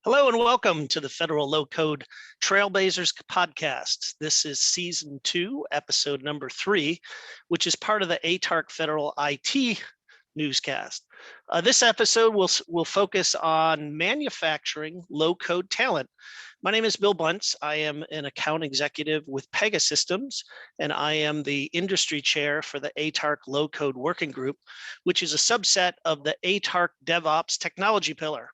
Hello and welcome to the Federal Low Code Trailblazers podcast. This is season 2, episode number 3, which is part of the ATARC Federal IT newscast. This episode will focus on manufacturing low code talent. My name is Bill Bunce. I am an account executive with Pegasystems, and I am the industry chair for the ATARC Low Code Working Group, which is a subset of the ATARC DevOps technology pillar.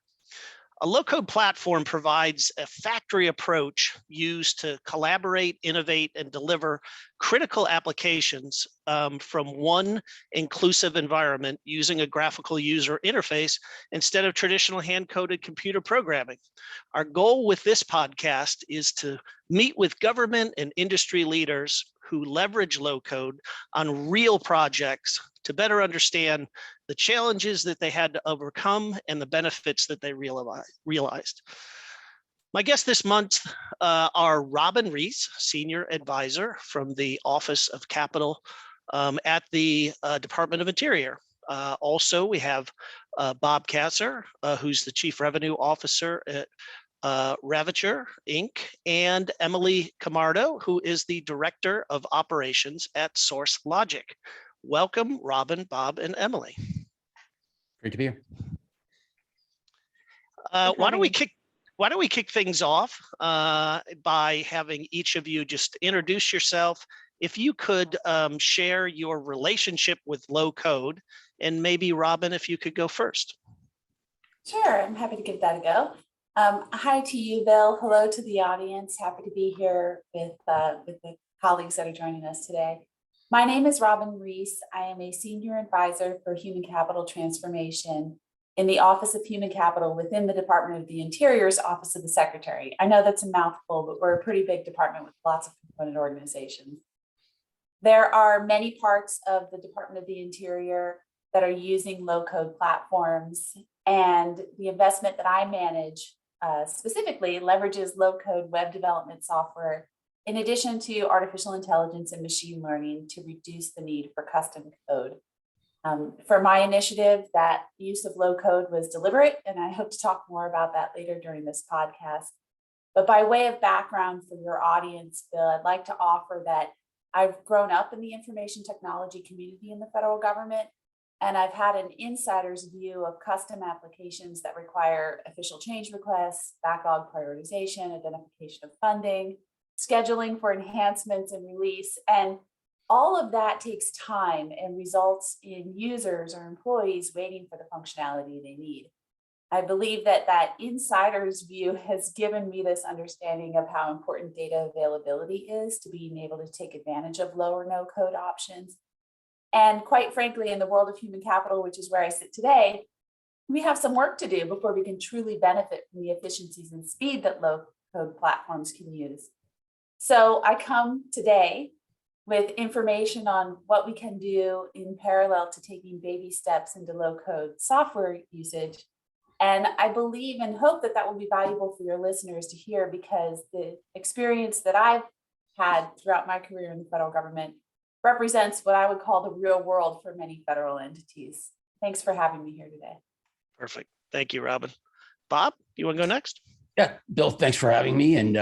A low-code platform provides a factory approach used to collaborate, innovate, and deliver critical applications from one inclusive environment using a graphical user interface instead of traditional hand-coded computer programming. Our goal with this podcast is to meet with government and industry leaders who leverage low-code on real projects to better understand the challenges that they had to overcome and the benefits that they realized. My guests this month are Robyn Rees, Senior Advisor from the Office of Capital at the Department of Interior. Also, we have Bob Kasser, who's the Chief Revenue Officer at Revature, Inc., and Emily Camardo, who is the Director of Operations at srcLogic. Welcome, Robyn, Bob, and Emily. Great to be here. Why don't we kick things off by having each of you just introduce yourself. If you could share your relationship with low code, and maybe Robyn, if you could go first. Sure, I'm happy to give that a go. Hi to you, Bill. Hello to the audience. Happy to be here with the colleagues that are joining us today. My name is Robyn Rees. I am a Senior Advisor for Human Capital Transformation in the Office of Human Capital within the Department of the Interior's Office of the Secretary. I know that's a mouthful, but we're a pretty big department with lots of component organizations. There are many parts of the Department of the Interior that are using low-code platforms, and the investment that I manage specifically leverages low-code web development software in addition to artificial intelligence and machine learning to reduce the need for custom code. For my initiative, that use of low code was deliberate, and I hope to talk more about that later during this podcast. But by way of background for your audience, Bill, I'd like to offer that I've grown up in the information technology community in the federal government, and I've had an insider's view of custom applications that require official change requests, backlog prioritization, identification of funding, scheduling for enhancements and release. And all of that takes time and results in users or employees waiting for the functionality they need. I believe that insider's view has given me this understanding of how important data availability is to being able to take advantage of low or no code options. And quite frankly, in the world of human capital, which is where I sit today, we have some work to do before we can truly benefit from the efficiencies and speed that low code platforms can use. So I come today with information on what we can do in parallel to taking baby steps into low code software usage. And I believe and hope that that will be valuable for your listeners to hear, because the experience that I've had throughout my career in the federal government represents what I would call the real world for many federal entities. Thanks for having me here today. Perfect. Thank you, Robyn. Bob, you want to go next? Yeah, Bill, thanks for having me, and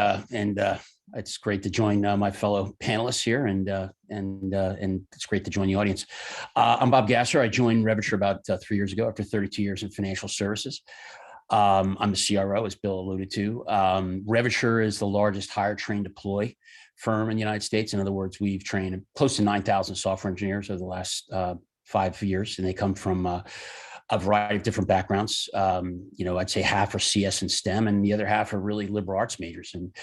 it's great to join my fellow panelists here, and it's great to join the audience. I'm Bob Kasser. I joined Revature about 3 years ago after 32 years in financial services. I'm the CRO, as Bill alluded to. Revature is the largest hire, train, deploy firm in the United States. In other words, we've trained close to 9,000 software engineers over the last 5 years, and they come from a variety of different backgrounds. I'd say half are CS and STEM, and the other half are really liberal arts majors. And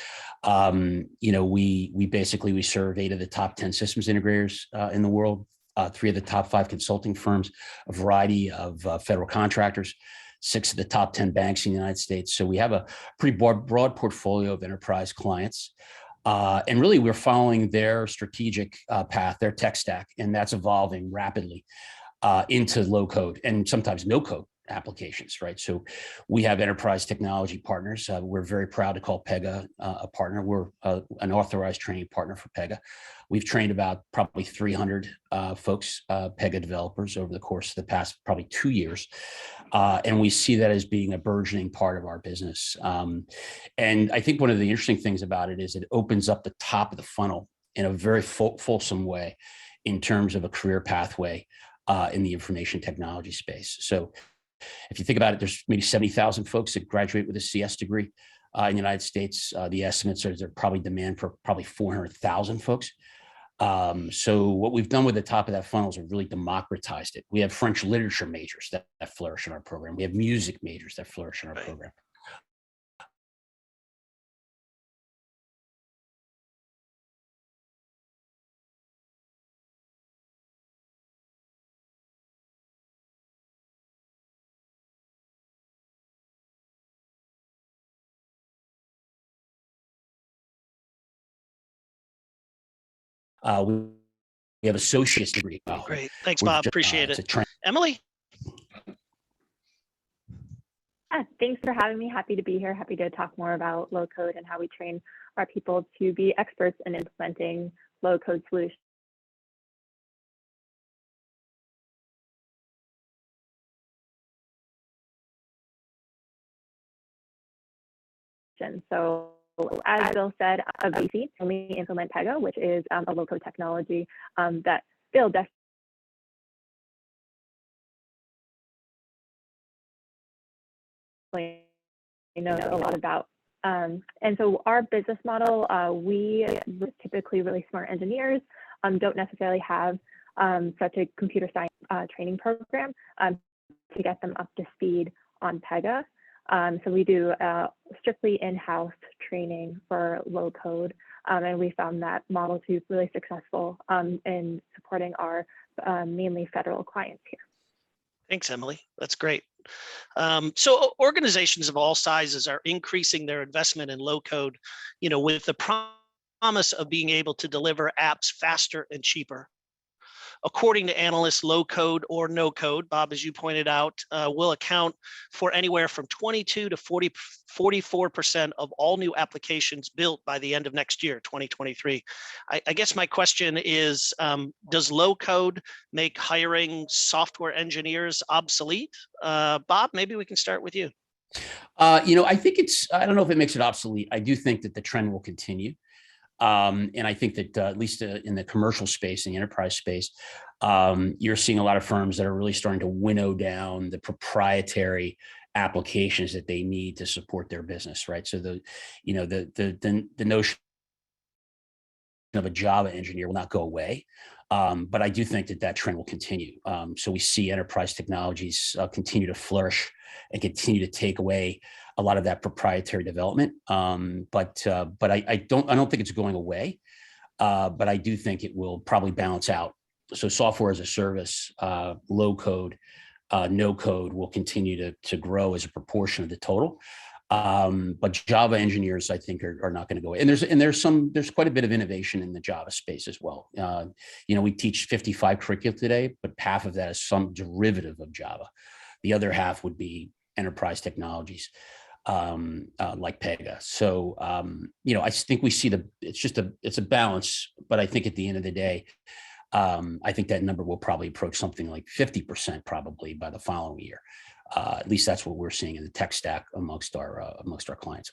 we serve 8 of the top 10 systems integrators in the world, 3 of the top 5 consulting firms, a variety of federal contractors, 6 of the top 10 banks in the United States. So we have a pretty broad portfolio of enterprise clients. And really, we're following their strategic path, their tech stack, and that's evolving rapidly into low code and sometimes no code applications, right? So we have enterprise technology partners. We're very proud to call Pega a partner. We're an authorized training partner for Pega. We've trained about probably 300 folks, Pega developers, over the course of the past probably 2 years. And we see that as being a burgeoning part of our business. And I think one of the interesting things about it is it opens up the top of the funnel in a very fulsome way in terms of a career pathway in the information technology space. So if you think about it, there's maybe 70,000 folks that graduate with a CS degree in the United States. The estimates are there's probably demand for probably 400,000 folks. So what we've done with the top of that funnel is we've really democratized it. We have French literature majors that flourish in our program. We have music majors that flourish in our program. We have associate's degree. Great. Thanks, Bob. Appreciate it. Emily? Thanks for having me. Happy to be here. Happy to talk more about low code and how we train our people to be experts in implementing low code solutions. So as Bill said, a VC, and we implement Pega, which is a low code technology that Bill definitely knows a lot about. And so our business model, we typically really smart engineers don't necessarily have such a computer science training program to get them up to speed on Pega. So we do strictly in-house training for low code, and we found that model to be really successful in supporting our mainly federal clients here. Thanks, Emily. That's great. So organizations of all sizes are increasing their investment in low code, with the promise of being able to deliver apps faster and cheaper. According to analysts, low code or no code, Bob, as you pointed out, will account for anywhere from 22 to 44% of all new applications built by the end of next year, 2023. I guess my question is, does low code make hiring software engineers obsolete? Bob, maybe we can start with you. I think I don't know if it makes it obsolete. I do think that the trend will continue. And I think that at least in the commercial space, in the enterprise space, you're seeing a lot of firms that are really starting to winnow down the proprietary applications that they need to support their business, right? So the notion of a Java engineer will not go away, but I do think that trend will continue. So we see enterprise technologies continue to flourish and continue to take away a lot of that proprietary development. But I don't think it's going away, but I do think it will probably balance out. So software as a service, low code, no code will continue to grow as a proportion of the total. But Java engineers, I think, are not going to go away. And there's quite a bit of innovation in the Java space as well. We teach 55 curricula today, but half of that is some derivative of Java. The other half would be enterprise technologies like Pega. So, I think we see it's a balance, but I think at the end of the day, I think that number will probably approach something like 50% probably by the following year. At least that's what we're seeing in the tech stack amongst our clients.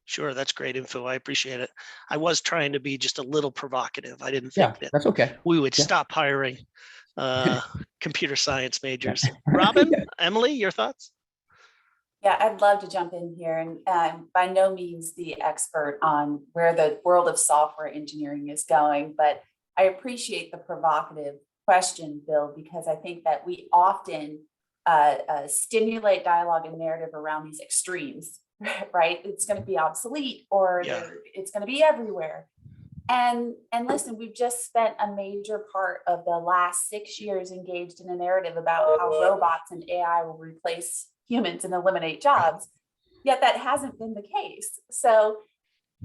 Sure, that's great info. I appreciate it. I was trying to be just a little provocative. I didn't think that that's okay. We would stop hiring computer science majors. Robyn, Emily, your thoughts? Yeah, I'd love to jump in here, and by no means the expert on where the world of software engineering is going, but I appreciate the provocative question, Bill, because I think that we often stimulate dialogue and narrative around these extremes, right? It's going to be obsolete, or it's going to be everywhere. And listen, we've just spent a major part of the last 6 years engaged in a narrative about how robots and AI will replace humans and eliminate jobs, yet that hasn't been the case. So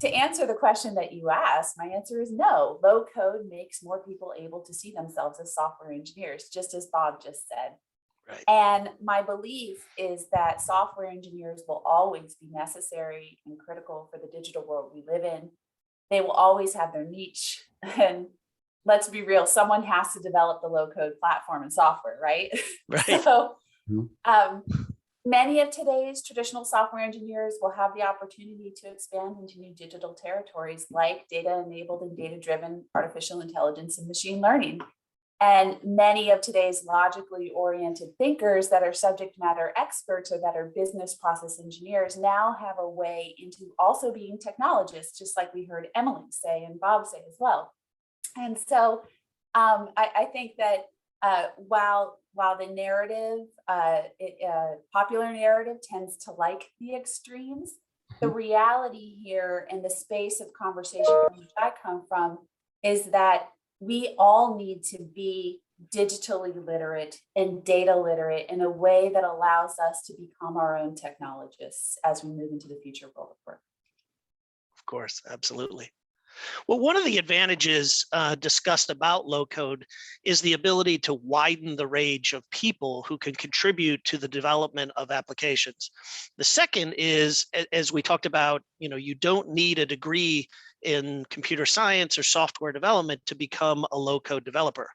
to answer the question that you asked, my answer is no. Low code makes more people able to see themselves as software engineers, just as Bob just said. Right. And my belief is that software engineers will always be necessary and critical for the digital world we live in. They will always have their niche. And let's be real, someone has to develop the low code platform and software, right? Right. So many of today's traditional software engineers will have the opportunity to expand into new digital territories like data-enabled and data-driven artificial intelligence and machine learning. And many of today's logically oriented thinkers that are subject matter experts or that are business process engineers now have a way into also being technologists, just like we heard Emily say and Bob say as well. And so I think that while the narrative, popular narrative tends to like the extremes, the reality here and the space of conversation from which I come from is that we all need to be digitally literate and data literate in a way that allows us to become our own technologists as we move into the future world of work. Of course, absolutely. Well, one of the advantages discussed about low code is the ability to widen the range of people who can contribute to the development of applications. The second is, as we talked about, you don't need a degree in computer science or software development to become a low code developer.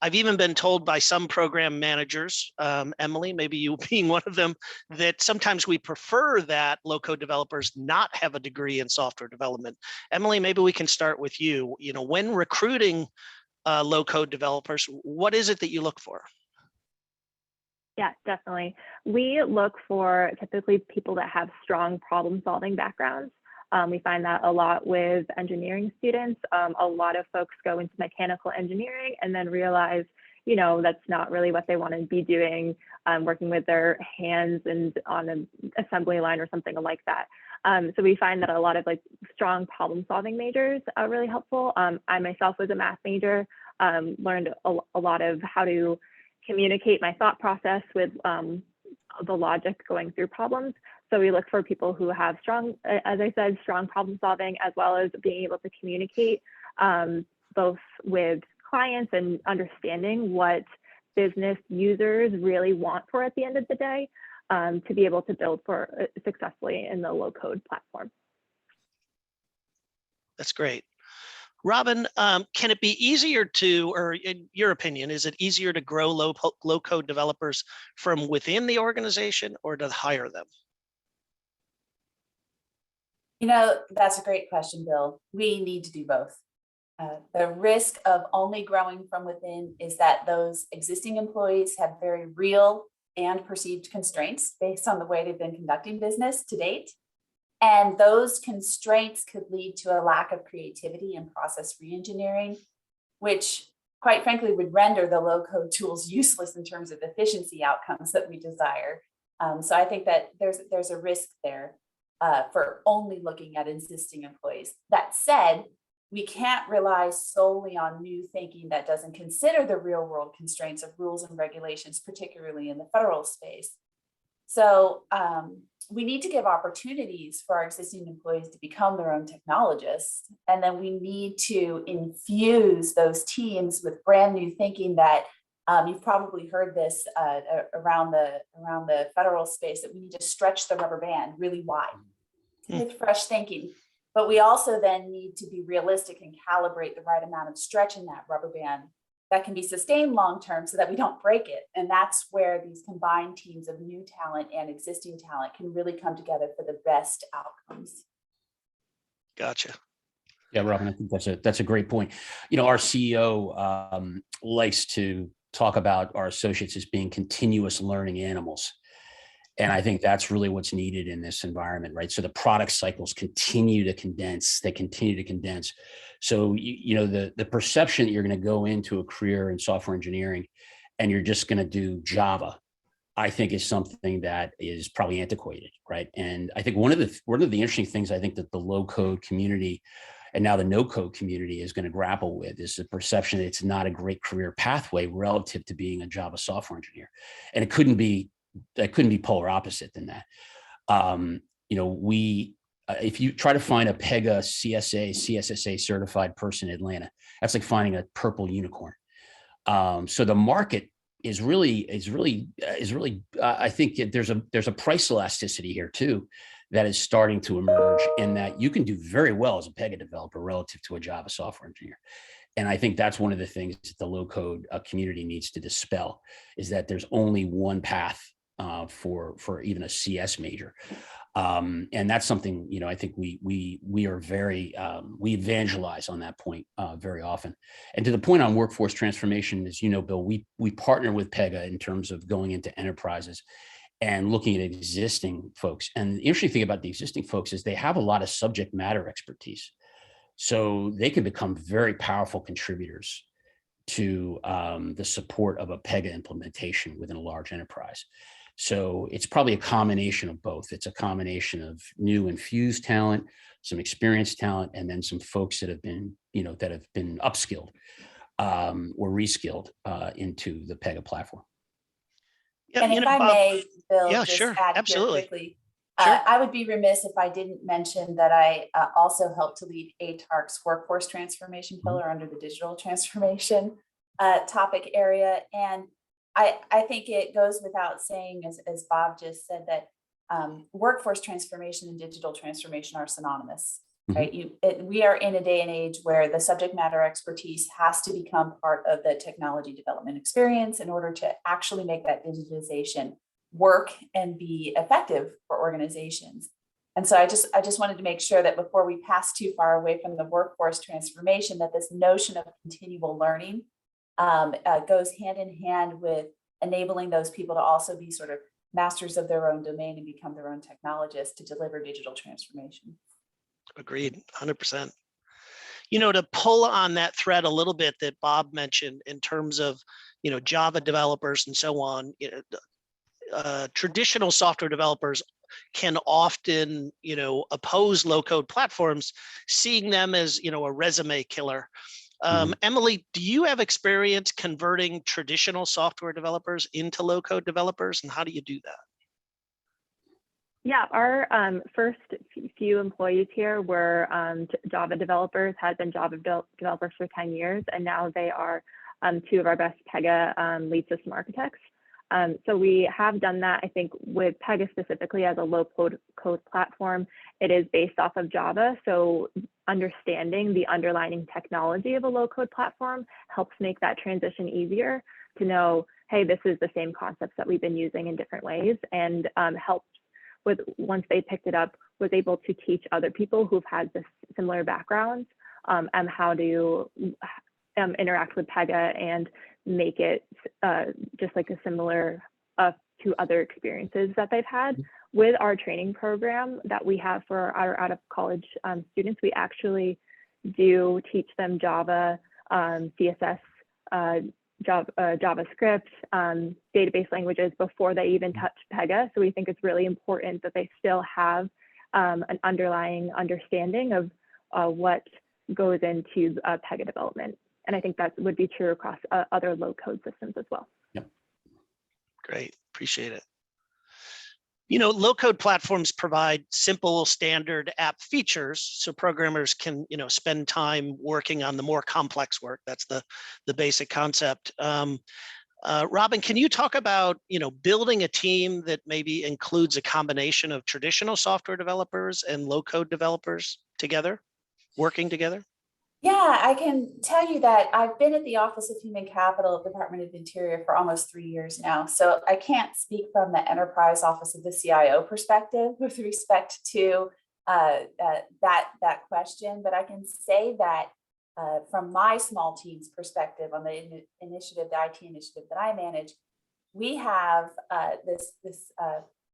I've even been told by some program managers, Emily, maybe you being one of them, that sometimes we prefer that low code developers not have a degree in software development. Emily, maybe we can start with you. When recruiting low code developers, what is it that you look for? Yeah, definitely. We look for typically people that have strong problem solving backgrounds. We find that a lot with engineering students. A lot of folks go into mechanical engineering and then realize, that's not really what they want to be doing, working with their hands and on an assembly line or something like that. So we find that a lot of strong problem solving majors are really helpful. I myself was a math major, learned a lot of how to communicate my thought process with the logic going through problems. So we look for people who have strong, as I said, strong problem solving, as well as being able to communicate both with clients and understanding what business users really want for at the end of the day, to be able to build for successfully in the low code platform. That's great. Robyn, can it be easier to, or in your opinion, is it easier to grow low code developers from within the organization or to hire them? That's a great question, Bill. We need to do both. The risk of only growing from within is that those existing employees have very real and perceived constraints based on the way they've been conducting business to date. And those constraints could lead to a lack of creativity and process reengineering, which quite frankly would render the low code tools useless in terms of efficiency outcomes that we desire. So I think that there's a risk there for only looking at existing employees. That said, we can't rely solely on new thinking that doesn't consider the real world constraints of rules and regulations, particularly in the federal space. So we need to give opportunities for our existing employees to become their own technologists. And then we need to infuse those teams with brand new thinking that you've probably heard this around the federal space, that we need to stretch the rubber band really wide with fresh thinking. But we also then need to be realistic and calibrate the right amount of stretch in that rubber band that can be sustained long-term so that we don't break it. And that's where these combined teams of new talent and existing talent can really come together for the best outcomes. Gotcha. Yeah, Robyn, I think that's a great point. Our CEO likes to talk about our associates as being continuous learning animals. And I think that's really what's needed in this environment, right? So the product cycles continue to condense. They continue to condense. So, the perception that you're going to go into a career in software engineering and you're just going to do Java, I think is something that is probably antiquated, right? And I think one of the interesting things I think that the low code community and now the no code community is going to grapple with is the perception that it's not a great career pathway relative to being a Java software engineer. And it couldn't be polar opposite than that. If you try to find a Pega CSSA certified person in Atlanta, that's like finding a purple unicorn. So the market I think there's a price elasticity here too that is starting to emerge, in that you can do very well as a Pega developer relative to a Java software engineer. And I think that's one of the things that the low code community needs to dispel, is that there's only one path for even a CS major. And that's something, I think we are very, we evangelize on that point very often. And to the point on workforce transformation, as you know, Bill, we partner with Pega in terms of going into enterprises and looking at existing folks. And the interesting thing about the existing folks is they have a lot of subject matter expertise. So they can become very powerful contributors to the support of a Pega implementation within a large enterprise. So it's probably a combination of both. It's a combination of new infused talent, some experienced talent, and then some folks that have been, upskilled or reskilled into the Pega platform. Yeah, and if I may, Bill, yeah, just sure, add absolutely. here quickly. Sure. I would be remiss if I didn't mention that I also helped to lead ATARC's workforce transformation pillar under the digital transformation topic area. And I think it goes without saying, as Bob just said, that workforce transformation and digital transformation are synonymous, right? We are in a day and age where the subject matter expertise has to become part of the technology development experience in order to actually make that digitization work and be effective for organizations. And so I just wanted to make sure that before we pass too far away from the workforce transformation, that this notion of continual learning goes hand in hand with enabling those people to also be sort of masters of their own domain and become their own technologists to deliver digital transformation. Agreed, 100%. To pull on that thread a little bit that Bob mentioned in terms of, Java developers and so on, traditional software developers can often, oppose low-code platforms, seeing them as, a resume killer. Emily, do you have experience converting traditional software developers into low-code developers, and how do you do that? Yeah, our first few employees here were Java developers, had been Java developers for 10 years, and now they are two of our best Pega lead system architects. So we have done that. I think with Pega specifically as a low code platform, it is based off of Java. So understanding the underlying technology of a low code platform helps make that transition easier to know, hey, this is the same concepts that we've been using in different ways, and helped with, once they picked it up, was able to teach other people who've had this similar backgrounds and how to interact with Pega and make it just like a similar to other experiences that they've had. With our training program that we have for our out of college students, we actually do teach them Java, CSS, JavaScript, database languages before they even touch Pega. So we think it's really important that they still have an underlying understanding of what goes into Pega development. And I think that would be true across other low code systems as well. Yep. Great, appreciate it. Low code platforms provide simple standard app features so programmers can, spend time working on the more complex work. That's the basic concept. Robyn, can you talk about, building a team that maybe includes a combination of traditional software developers and low code developers together, working together? Yeah, I can tell you that I've been at the Office of Human Capital, Department of Interior for almost 3 years now. So I can't speak from the Enterprise Office of the CIO perspective with respect to that question, but I can say that from my small team's perspective on the initiative, the IT initiative that I manage, we have this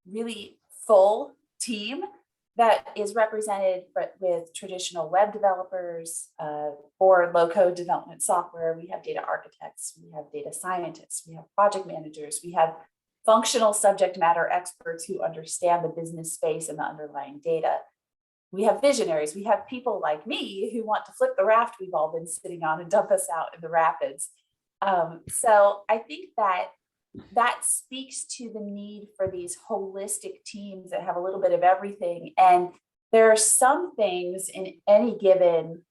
really full team that is represented with traditional web developers for low-code development software. We have data architects, we have data scientists, we have project managers, we have functional subject matter experts who understand the business space and the underlying data. We have visionaries, we have people like me who want to flip the raft we've all been sitting on and dump us out in the rapids. So I think that speaks to the need for these holistic teams that have a little bit of everything. And there are some things in any given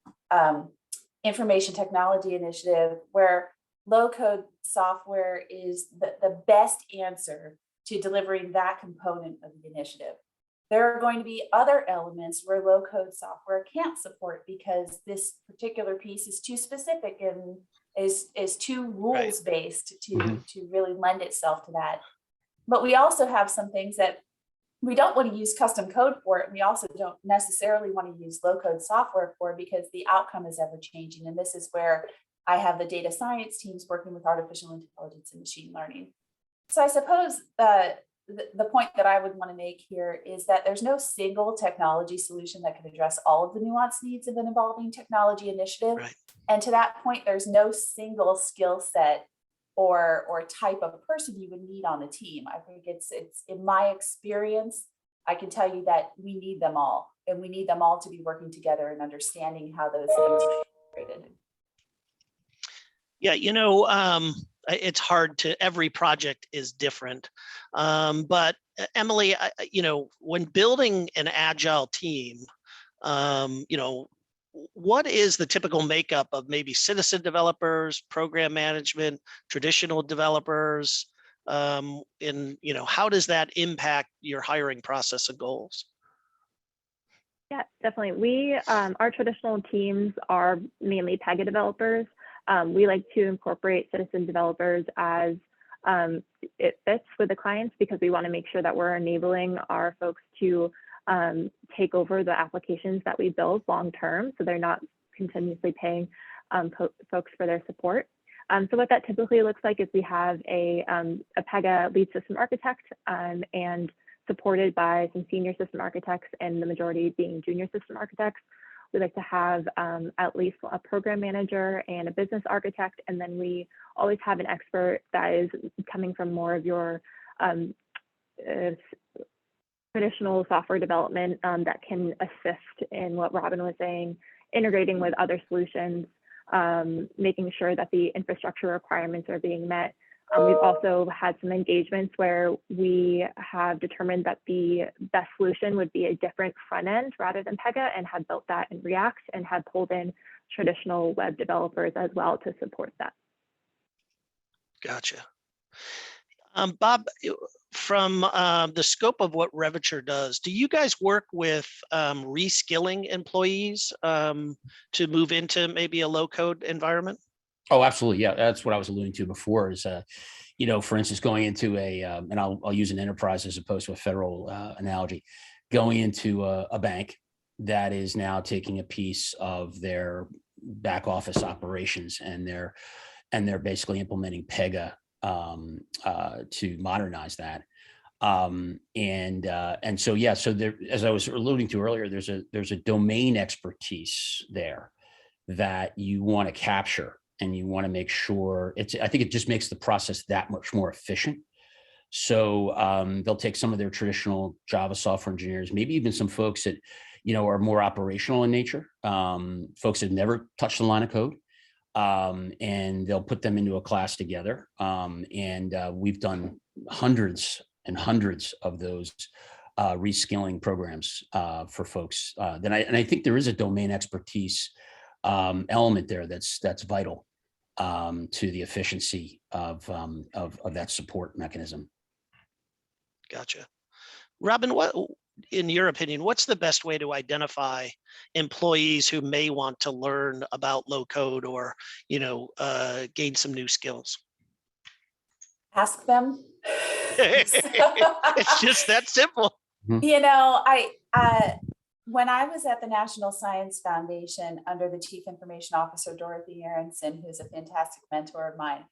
information technology initiative where low-code software is the best answer to delivering that component of the initiative. There are going to be other elements where low-code software can't support because this particular piece is too specific and is too rules-based to really lend itself to that. But we also have some things that we don't want to use custom code for it. And we also don't necessarily want to use low-code software for it because the outcome is ever changing. And this is where I have the data science teams working with artificial intelligence and machine learning. So I suppose the point that I would want to make here is that there's no single technology solution that can address all of the nuanced needs of an evolving technology initiative. Right. And to that point, there's no single skill set or type of person you would need on the team. I think it's in my experience, I can tell you that we need them all, and we need them all to be working together and understanding how those things are integrated. Yeah, it's hard to, every project is different. But Emily, when building an agile team, what is the typical makeup of maybe citizen developers, program management, traditional developers? How does that impact your hiring process and goals? Yeah, definitely. Our traditional teams are mainly Pega developers. We like to incorporate citizen developers as it fits with the clients because we want to make sure that we're enabling our folks to take over the applications that we build long term, so they're not continuously paying folks for their support. So what that typically looks like is we have a Pega lead system architect and supported by some senior system architects, and the majority being junior system architects. We like to have at least a program manager and a business architect, and then we always have an expert that is coming from more of your traditional software development that can assist in what Robyn was saying, integrating with other solutions, making sure that the infrastructure requirements are being met. We've also had some engagements where we have determined that the best solution would be a different front end rather than Pega, and have built that in React and have pulled in traditional web developers as well to support that. Gotcha. Bob, from the scope of what Revature does, do you guys work with reskilling employees to move into maybe a low-code environment? Oh, absolutely. Yeah, that's what I was alluding to before is, for instance, going into and I'll use an enterprise as opposed to a federal analogy, going into a bank that is now taking a piece of their back office operations, and they're basically implementing Pega to modernize that. So yeah, so there, as I was alluding to earlier, there's a domain expertise there that you want to capture, and you want to make sure I think it just makes the process that much more efficient. So they'll take some of their traditional Java software engineers, maybe even some folks that, are more operational in nature, folks that have never touched a line of code, and they'll put them into a class together. We've done hundreds and hundreds of those reskilling programs for folks. And I think there is a domain expertise element there that's vital to the efficiency of that support mechanism. Gotcha. Robyn, what, in your opinion, what's the best way to identify employees who may want to learn about low code or, gain some new skills? Ask them. It's just that simple. When I was at the National Science Foundation under the Chief Information Officer, Dorothy Aronson, who's a fantastic mentor of mine,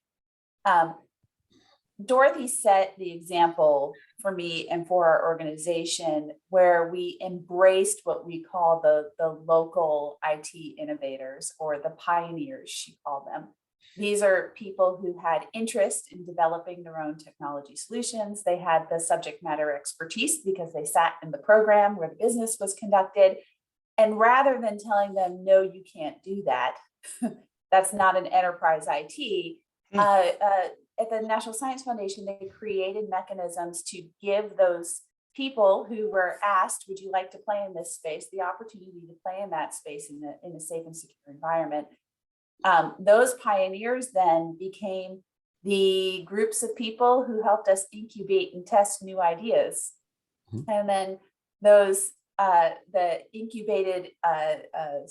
Dorothy set the example for me and for our organization, where we embraced what we call the local IT innovators, or the pioneers, she called them. These are people who had interest in developing their own technology solutions. They had the subject matter expertise because they sat in the program where the business was conducted. And rather than telling them, no, you can't do that, that's not an enterprise IT, at the National Science Foundation, they created mechanisms to give those people who were asked, would you like to play in this space, the opportunity to play in that space in a safe and secure environment. Those pioneers then became the groups of people who helped us incubate and test new ideas. And then those, the incubated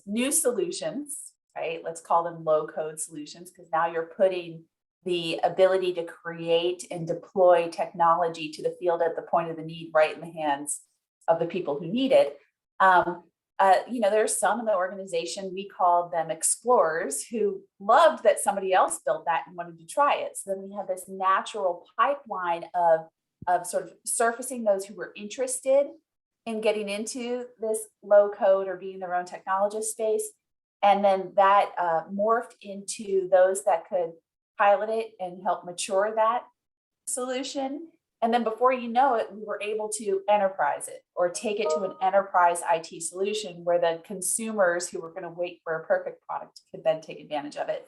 new solutions, right? Let's call them low code solutions, because now you're putting the ability to create and deploy technology to the field at the point of the need, right in the hands of the people who need it. There's some in the organization, we called them explorers, who loved that somebody else built that and wanted to try it. So then we have this natural pipeline of sort of surfacing those who were interested in getting into this low code or being their own technologist space. And then that morphed into those that could pilot it and help mature that solution. And then before you know it, we were able to enterprise it or take it to an enterprise IT solution where the consumers who were going to wait for a perfect product could then take advantage of it.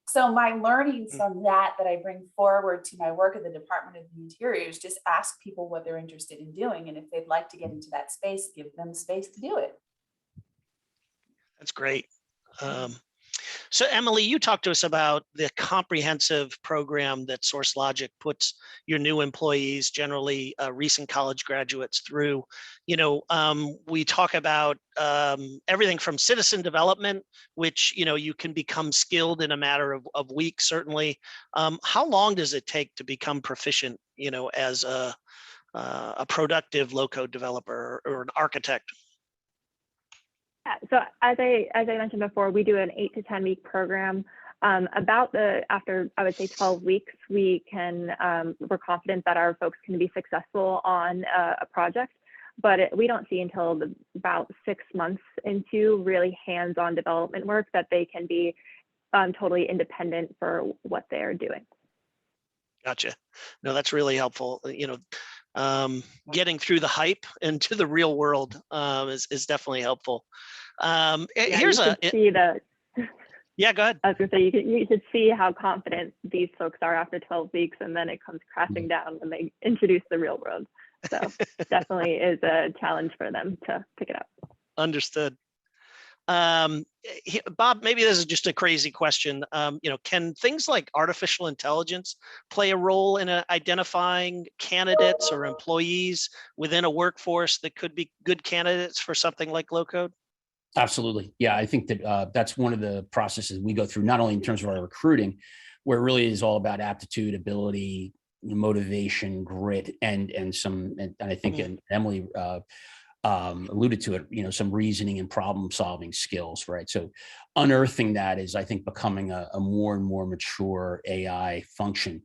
So my learnings from that I bring forward to my work at the Department of the Interior is just ask people what they're interested in doing. And if they'd like to get into that space, give them space to do it. That's great. So Emily, you talked to us about the comprehensive program that srcLogic puts your new employees, generally recent college graduates, through. We talk about everything from citizen development, which you can become skilled in a matter of weeks, certainly. How long does it take to become proficient, as a productive low-code developer or an architect? So as I mentioned before, we do an 8 to 10 week program. After I would say 12 weeks, we're confident that our folks can be successful on a project, but we don't see until about 6 months into really hands-on development work that they can be totally independent for what they're doing. Gotcha. No, that's really helpful. Getting through the hype into the real world is definitely helpful. Yeah, go ahead. I was going to say, you should see how confident these folks are after 12 weeks, and then it comes crashing down when they introduce the real world. So definitely is a challenge for them to pick it up. Understood. Bob, maybe this is just a crazy question. Can things like artificial intelligence play a role in identifying candidates or employees within a workforce that could be good candidates for something like low code? Absolutely. Yeah, I think that that's one of the processes we go through, not only in terms of our recruiting, where it really is all about aptitude, ability, motivation, grit, and I think and Emily alluded to it, some reasoning and problem solving skills, right? So unearthing that is, I think, becoming a more and more mature AI function.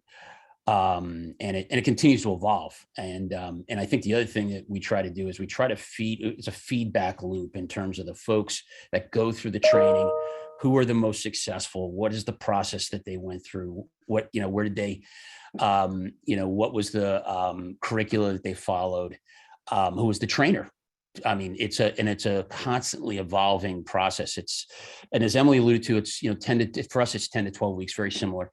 And it continues to evolve. And I think the other thing that we try to do is we try to it's a feedback loop in terms of the folks that go through the training, who are the most successful, what is the process that they went through, where did they, what was the curricula that they followed, who was the trainer. I mean, it's a constantly evolving process. And as Emily alluded to, it's, for us, it's 10 to 12 weeks, very similar.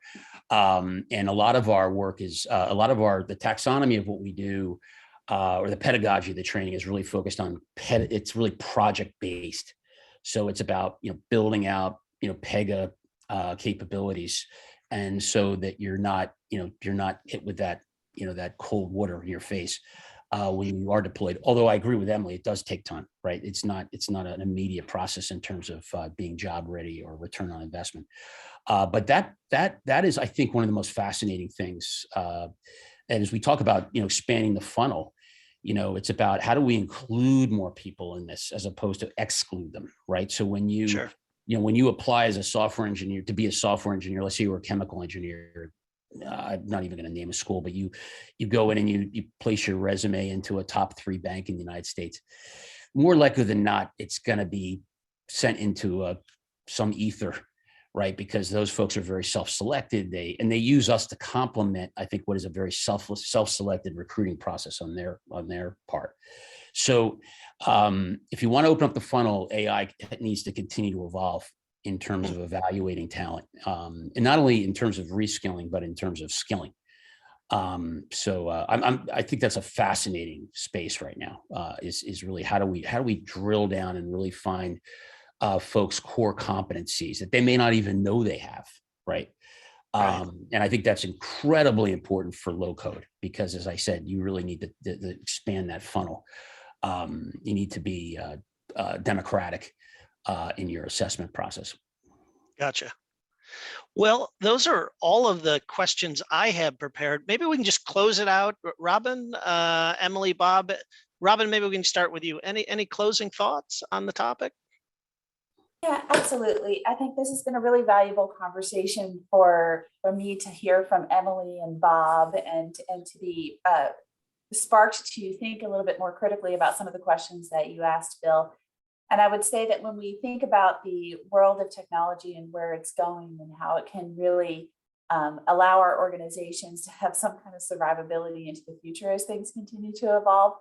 And a lot of our work is, the taxonomy of what we do, or the pedagogy of the training is really focused on, it's really project-based. So it's about, building out, Pega capabilities. And so that you're not hit with that, that cold water in your face. When you are deployed. Although I agree with Emily, it does take time, right? It's not an immediate process in terms of being job ready or return on investment. But that is, I think, one of the most fascinating things. And as we talk about, expanding the funnel, it's about how do we include more people in this as opposed to exclude them, right? So when you, when you apply as a software engineer to be a software engineer, let's say you were a chemical engineer, I'm not even going to name a school, but you go in and you place your resume into a top 3 bank in the United States. More likely than not, it's going to be sent into some ether, right? Because those folks are very self-selected. They use us to complement, I think, what is a very self-selected recruiting process on their part. So if you want to open up the funnel, AI needs to continue to evolve in terms of evaluating talent, and not only in terms of reskilling, but in terms of skilling. I think that's a fascinating space right now. Is really how do we drill down and really find folks' core competencies that they may not even know they have, right? Right. And I think that's incredibly important for low code because, as I said, you really need to expand that funnel. You need to be democratic in your assessment process. Gotcha. Well, those are all of the questions I have prepared. Maybe we can just close it out. Robyn, Emily, Bob. Robyn, maybe we can start with you. Any closing thoughts on the topic? Yeah, absolutely. I think this has been a really valuable conversation for me to hear from Emily and Bob and to be sparked to think a little bit more critically about some of the questions that you asked, Bill. And I would say that when we think about the world of technology and where it's going and how it can really allow our organizations to have some kind of survivability into the future as things continue to evolve,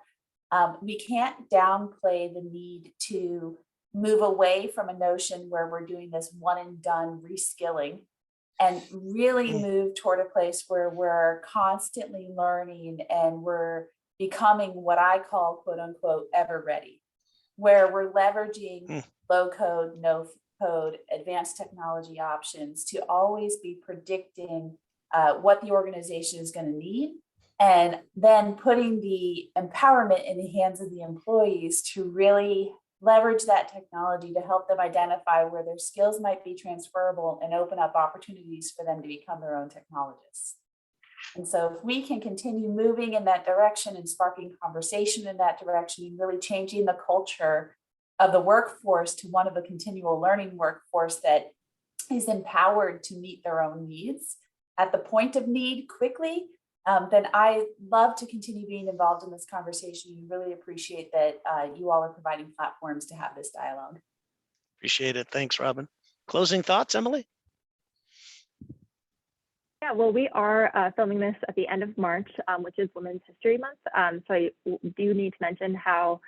we can't downplay the need to move away from a notion where we're doing this one and done reskilling and really move toward a place where we're constantly learning and we're becoming what I call quote unquote ever ready, where we're leveraging low code, no code, advanced technology options to always be predicting what the organization is going to need, and then putting the empowerment in the hands of the employees to really leverage that technology to help them identify where their skills might be transferable and open up opportunities for them to become their own technologists. And so if we can continue moving in that direction and sparking conversation in that direction and really changing the culture of the workforce to one of a continual learning workforce that is empowered to meet their own needs at the point of need quickly, then I love to continue being involved in this conversation. We really appreciate that you all are providing platforms to have this dialogue. Appreciate it. Thanks, Robyn. Closing thoughts, Emily? Yeah, well, we are filming this at the end of March, which is Women's History Month. So I do need to mention how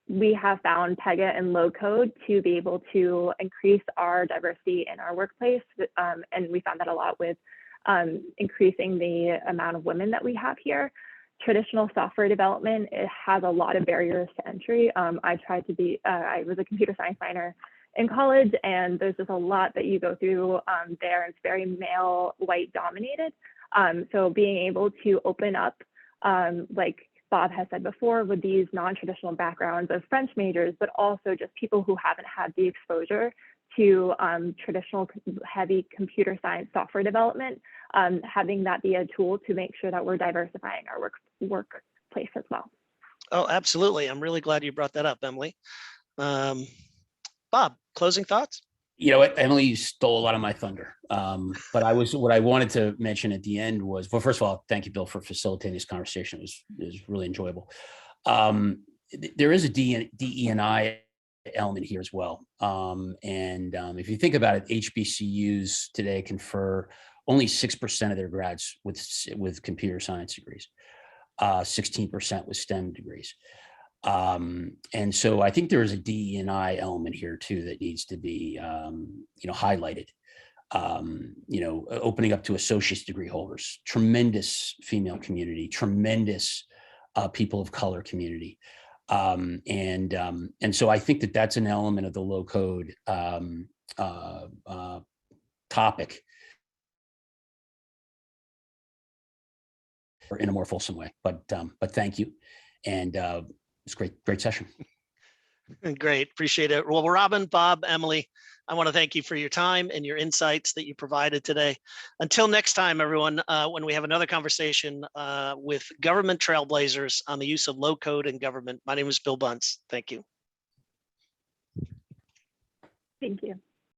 we have found Pega and low code to be able to increase our diversity in our workplace. And we found that a lot with increasing the amount of women that we have here. Traditional software development, it has a lot of barriers to entry. I was a computer science minor in college, and there's just a lot that you go through there. It's very male, white dominated. So being able to open up, like Bob has said before, with these non-traditional backgrounds of French majors, but also just people who haven't had the exposure to traditional heavy computer science software development, having that be a tool to make sure that we're diversifying our workplace as well. Oh, absolutely. I'm really glad you brought that up, Emily. Bob, closing thoughts? You know what, Emily, you stole a lot of my thunder. But what I wanted to mention at the end was, well, first of all, thank you, Bill, for facilitating this conversation. It was really enjoyable. There is a DE&I element here as well. If you think about it, HBCUs today confer only 6% of their grads with computer science degrees, 16% with STEM degrees. And so I think there is a DE&I element here too that needs to be, highlighted. Opening up to associate's degree holders, tremendous female community, tremendous people of color community. And so I think that that's an element of the low code topic in a more fulsome way. But thank you, and it's great session. Great, appreciate it. Well, Robyn, Bob, Emily, I want to thank you for your time and your insights that you provided today. Until next time, everyone, when we have another conversation with government trailblazers on the use of low code in government. My name is Bill Bunce. Thank you. Thank you.